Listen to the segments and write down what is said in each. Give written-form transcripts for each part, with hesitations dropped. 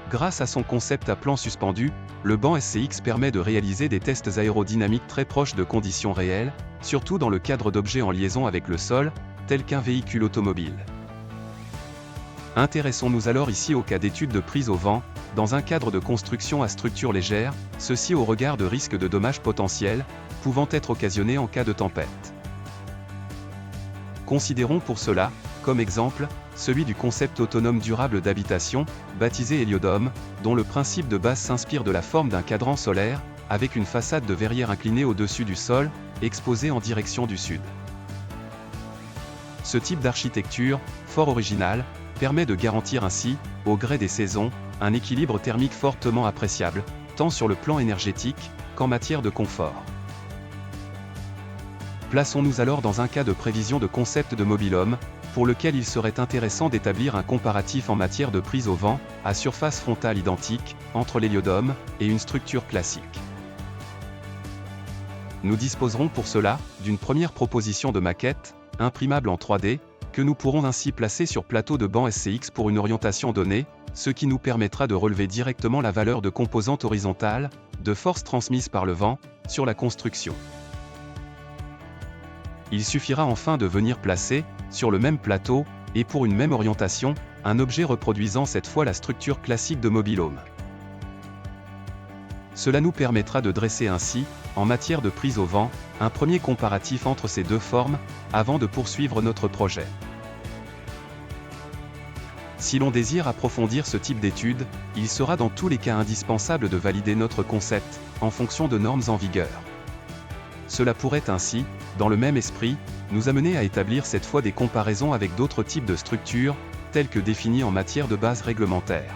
Grâce à son concept à plan suspendu, le banc SCX permet de réaliser des tests aérodynamiques très proches de conditions réelles, surtout dans le cadre d'objets en liaison avec le sol, tels qu'un véhicule automobile. Intéressons-nous alors ici au cas d'étude de prise au vent, dans un cadre de construction à structure légère, ceci au regard de risques de dommages potentiels, pouvant être occasionnés en cas de tempête. Considérons pour cela, comme exemple, celui du concept autonome durable d'habitation, baptisé Héliodome, dont le principe de base s'inspire de la forme d'un cadran solaire, avec une façade de verrière inclinée au-dessus du sol, exposée en direction du sud. Ce type d'architecture, fort original, permet de garantir ainsi, au gré des saisons, un équilibre thermique fortement appréciable, tant sur le plan énergétique, qu'en matière de confort. Plaçons-nous alors dans un cas de prévision de concept de mobil-home, pour lequel il serait intéressant d'établir un comparatif en matière de prise au vent, à surface frontale identique, entre l'héliodome et une structure classique. Nous disposerons pour cela, d'une première proposition de maquette, imprimable en 3D, que nous pourrons ainsi placer sur plateau de banc SCX pour une orientation donnée, ce qui nous permettra de relever directement la valeur de composante horizontale, de force transmise par le vent, sur la construction. Il suffira enfin de venir placer, sur le même plateau, et pour une même orientation, un objet reproduisant cette fois la structure classique de mobil-home. Cela nous permettra de dresser ainsi, en matière de prise au vent, un premier comparatif entre ces deux formes, avant de poursuivre notre projet. Si l'on désire approfondir ce type d'étude, il sera dans tous les cas indispensable de valider notre concept, en fonction de normes en vigueur. Cela pourrait ainsi, dans le même esprit, nous amener à établir cette fois des comparaisons avec d'autres types de structures, telles que définies en matière de base réglementaire.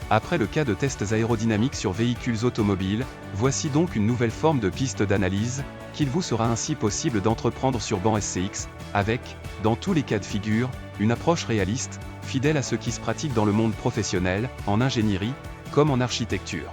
Après le cas de tests aérodynamiques sur véhicules automobiles, voici donc une nouvelle forme de piste d'analyse, qu'il vous sera ainsi possible d'entreprendre sur banc SCX, avec, dans tous les cas de figure, une approche réaliste, fidèle à ce qui se pratique dans le monde professionnel, en ingénierie, comme en architecture.